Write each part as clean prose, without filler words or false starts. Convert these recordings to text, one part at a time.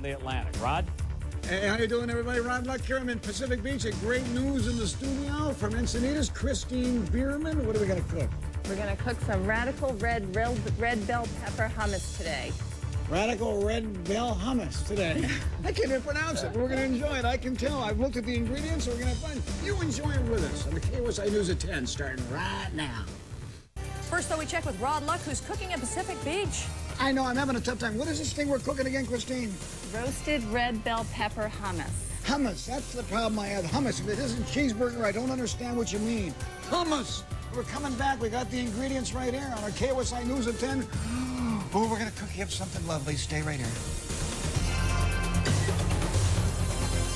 on the Atlantic. Rod? Hey, how you doing, everybody? Rod Luck here. I'm in Pacific Beach. Great news in the studio from Encinitas. Christine Bierman. What are we going to cook? We're going to cook some radical red bell pepper hummus today. Radical red bell hummus today. I can't even pronounce it, but we're going to enjoy it. I can tell. I've looked at the ingredients, so we're going to have fun. You enjoy it with us on the KUSI News at 10, starting right now. First, though, we check with Rod Luck, who's cooking at Pacific Beach. I know, I'm having a tough time. What is this thing we're cooking again, Christine? Roasted red bell pepper hummus. Hummus, that's the problem I have. Hummus, if it isn't cheeseburger, I don't understand what you mean. Hummus! We're coming back. We got the ingredients right here on our KUSI News at 10. Oh, we're going to cook you up something lovely. Stay right here.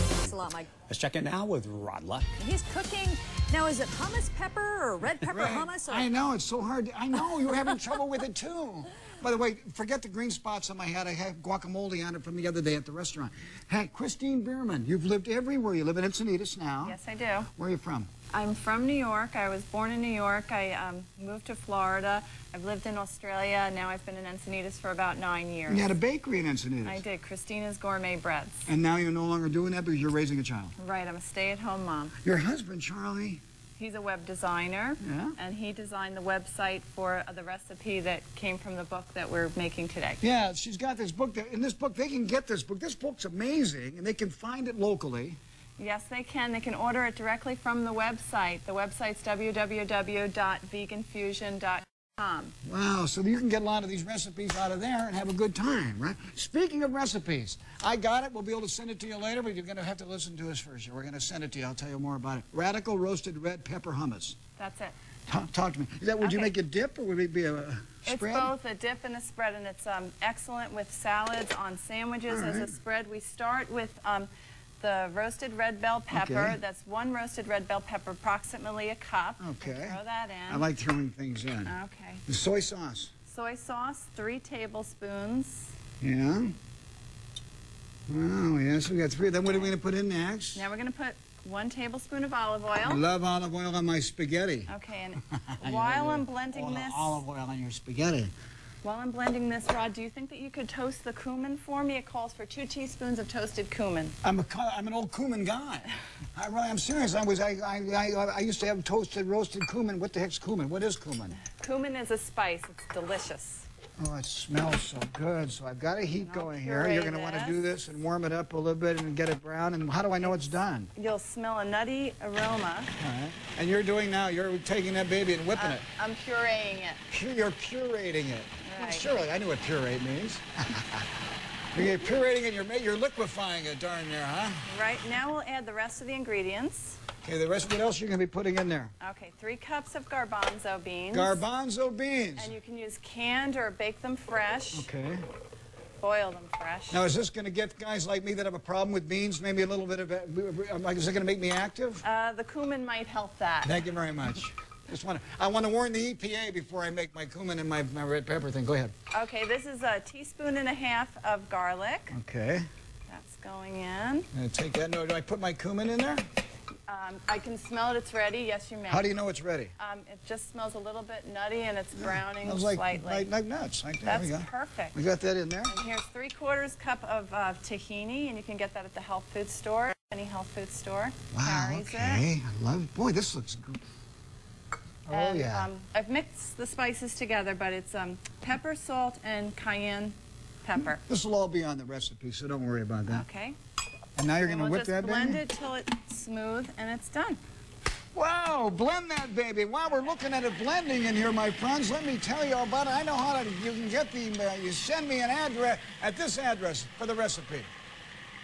Thanks a lot, Mike. Let's check it now with Rod Luck. He's cooking. Now, is it hummus pepper or red pepper hummus? Or... I know, it's so hard. I know, you're having trouble with it, too. By the way, forget the green spots on my head. I have guacamole on it from the other day at the restaurant. Hey, Christine Bierman, you've lived everywhere. You live in Encinitas now. Yes, I do. Where are you from? I'm from New York. I was born in New York. I moved to Florida. I've lived in Australia. Now I've been in Encinitas for about 9 years. You had a bakery in Encinitas. I did, Christina's Gourmet Breads. And now you're no longer doing that because you're raising a child. Right, I'm a stay-at-home mom. Your husband, Charlie? He's a web designer, yeah? And he designed the website for the recipe that came from the book that we're making today. Yeah, she's got this book. In this book, they can get this book. This book's amazing, and they can find it locally. Yes, they can. They can order it directly from the website. The website's www.veganfusion.com. Wow, so you can get a lot of these recipes out of there and have a good time, right? Speaking of recipes, I got it. We'll be able to send it to you later, but you're going to have to listen to us first. We're going to send it to you. I'll tell you more about it. Radical roasted red pepper hummus. That's it. Talk to me. Would you make a dip, or would it be a spread? It's both a dip and a spread, and it's excellent with salads, on sandwiches as a spread. We start with the roasted red bell pepper. Okay. That's one roasted red bell pepper, approximately a cup. Okay. Throw that in. I like throwing things in. Okay. The soy sauce. Soy sauce, 3 tablespoons. Yeah. Oh, yes, we got 3. Then what are we going to put in next? Now we're going to put 1 tablespoon of olive oil. I love olive oil on my spaghetti. Okay, and while I'm blending this... Olive oil on your spaghetti. While I'm blending this, Rod, do you think that you could toast the cumin for me? It calls for 2 teaspoons of toasted cumin. I'm an old cumin guy. I'm serious. I used to have toasted, roasted cumin. What the heck's cumin? What is cumin? Cumin is a spice. It's delicious. Oh, it smells so good. So I've got a heat going here. You're going to want to do this and warm it up a little bit and get it brown. And how do I know it's done? You'll smell a nutty aroma. All right. And you're taking that baby and whipping it. I'm pureeing it. You're pureeing it. Right. Well, surely, I knew what puree means. You're pureeing it, you're liquefying it, darn near, huh? Right. Now we'll add the rest of the ingredients. Okay, the rest, what else are you going to be putting in there? Okay, 3 cups of garbanzo beans. Garbanzo beans. And you can use canned or bake them fresh. Okay. Boil them fresh. Now, is this going to get guys like me that have a problem with beans, maybe a little bit of, is it going to make me active? The cumin might help that. Thank you very much. I want to warn the EPA before I make my cumin and my red pepper thing. Go ahead. Okay, this is a teaspoon and a half of garlic. Okay. That's going in. I'm going to take that. No, do I put my cumin in there? I can smell it. It's ready. Yes, you may. How do you know it's ready? It just smells a little bit nutty, and it's browning slightly. Like nuts. There That's we go. perfect. We got that in there. And here's 3/4 cup of tahini, and you can get that at the health food store. Any health food store carries it. I love. Boy, this looks good. And, I've mixed the spices together, but it's pepper, salt, and cayenne pepper. This will all be on the recipe, so don't worry about that. Okay. And now you're going to whip that, baby? We'll just blend baby? it till it's smooth, and it's done. Wow, blend that, baby. While we're looking at it blending in here, my friends, let me tell you about it. I know how to, you can get you send me an address at this address for the recipe.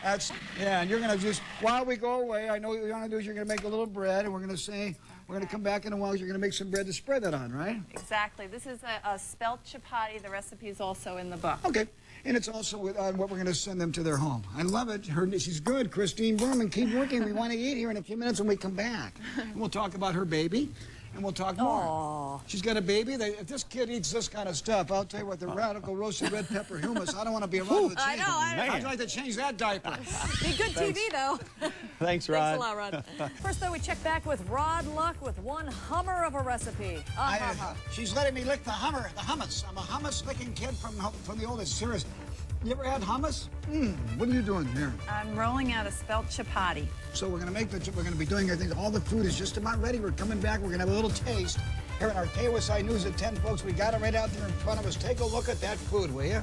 And you're going to just, while we go away, I know what you're going to do is you're going to make a little bread, and we're going to say, we're going to come back in a while, you're going to make some bread to spread that on, right? Exactly. This is a spelt chapati. The recipe is also in the book. Okay. And it's also on what we're going to send them to their home. I love it. She's good. Christine Bierman, keep working. We want to eat here in a few minutes when we come back. And we'll talk about her baby. And we'll talk more. Aww. She's got a baby. If this kid eats this kind of stuff, I'll tell you what, the radical roasted red pepper hummus, I don't want to be around with the change. I'd like to change that diaper. Be good TV, though. Thanks, Rod. Thanks a lot, Rod. First, though, we check back with Rod Luck with one hummer of a recipe. She's letting me lick the hummus. I'm a hummus-licking kid from the oldest series. You ever had hummus? What are you doing here? I'm rolling out a spelt chapati. So we're gonna be doing, I think all the food is just about ready. We're coming back, we're gonna have a little taste. Here in our KUSI News at 10, folks, we got it right out there in front of us. Take a look at that food, will you?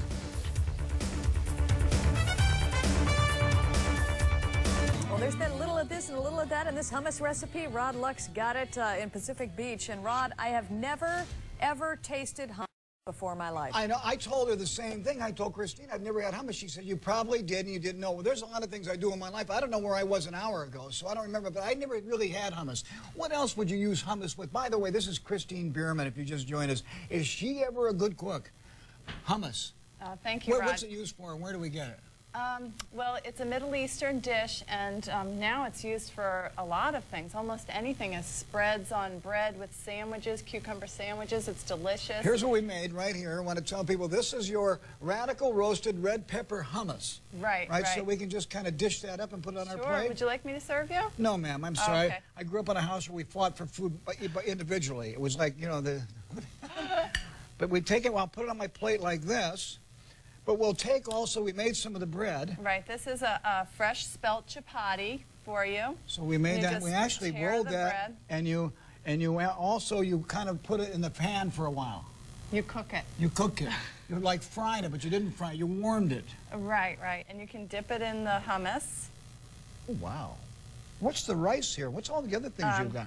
Well, there's been a little of this and a little of that in this hummus recipe. Rod Luck's got it in Pacific Beach. And Rod, I have never, ever tasted hummus before in my life. I know. I told her the same thing. I told Christine I've never had hummus. She said, you probably did and you didn't know. Well, there's a lot of things I do in my life. I don't know where I was an hour ago, so I don't remember, but I never really had hummus. What else would you use hummus with? By the way, this is Christine Bierman, if you just joined us. Is she ever a good cook? Hummus. Thank you, Rod. What's it used for and where do we get it? Well, it's a Middle Eastern dish, and now it's used for a lot of things. Almost anything as spreads on bread with sandwiches, cucumber sandwiches. It's delicious. Here's what we made right here. I want to tell people this is your radical roasted red pepper hummus. Right. So we can just kind of dish that up and put it on our plate. Would you like me to serve you? No, ma'am. I'm sorry. Okay. I grew up in a house where we fought for food individually. It was like, you know, but we take it, I'll put it on my plate like this. But we'll take also, we made some of the bread. Right, this is a fresh spelt chapati for you. So we made that, we actually rolled that, and you also, you kind of put it in the pan for a while. You cook it. You cook it. You're like frying it, but you didn't fry it, you warmed it. Right, and you can dip it in the hummus. Oh, wow. What's the rice here? What's all the other things you've got?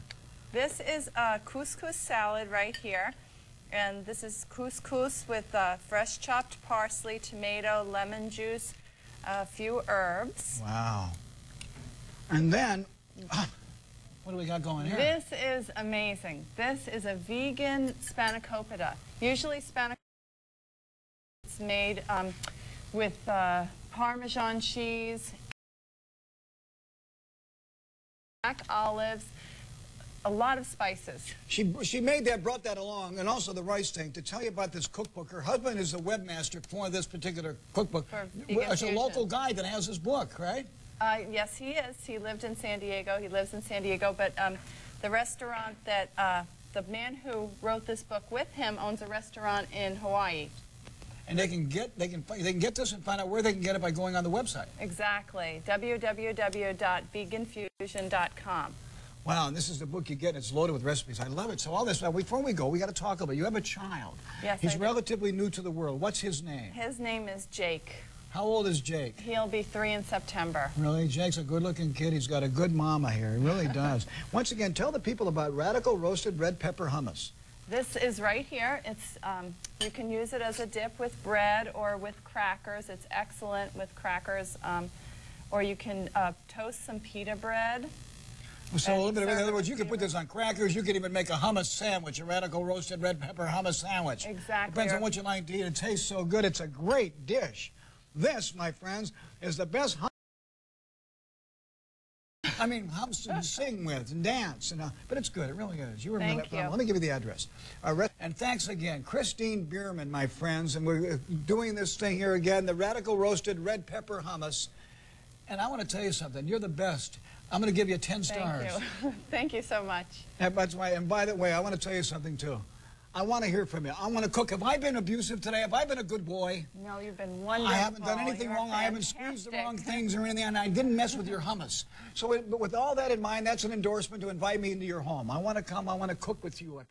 This is a couscous salad right here. And this is couscous with fresh chopped parsley, tomato, lemon juice, a few herbs. Wow. And then, what do we got going here? This is amazing. This is a vegan spanakopita. Usually spanakopita is made with Parmesan cheese, black olives, a lot of spices. She made that, brought that along, and also the rice thing. To tell you about this cookbook, her husband is the webmaster for this particular cookbook. It's a local guy that has his book, right? Yes, he is. He lived in San Diego. He lives in San Diego, but the restaurant that the man who wrote this book with him owns a restaurant in Hawaii. And they can get this and find out where they can get it by going on the website. Exactly. www.veganfusion.com. Wow, and this is the book you get. It's loaded with recipes. I love it. So all this, before we go, we got to talk about it. You have a child. Yes, He's relatively new to the world. What's his name? His name is Jake. How old is Jake? He'll be 3 in September. Really? Jake's a good-looking kid. He's got a good mama here. He really does. Once again, tell the people about radical roasted red pepper hummus. This is right here. It's you can use it as a dip with bread or with crackers. It's excellent with crackers. Or you can toast some pita bread. So a little bit of, in other words, you could put this on crackers. You could even make a hummus sandwich, a radical roasted red pepper hummus sandwich. Exactly. Depends on what you like to eat. It tastes so good. It's a great dish. This, my friends, is the best hummus. I mean, hummus to sing with and dance. But it's good. It really is. You were Thank you. Let me give you the address. And thanks again. Christine Bierman, my friends. And we're doing this thing here again, the radical roasted red pepper hummus. And I want to tell you something. You're the best. I'm going to give you 10 stars. Thank you. Thank you so much. And by the way, I want to tell you something, too. I want to hear from you. I want to cook. Have I been abusive today? Have I been a good boy? No, you've been wonderful. I haven't done anything wrong. I haven't squeezed the wrong things or anything, and I didn't mess with your hummus. So but with all that in mind, that's an endorsement to invite me into your home. I want to come. I want to cook with you.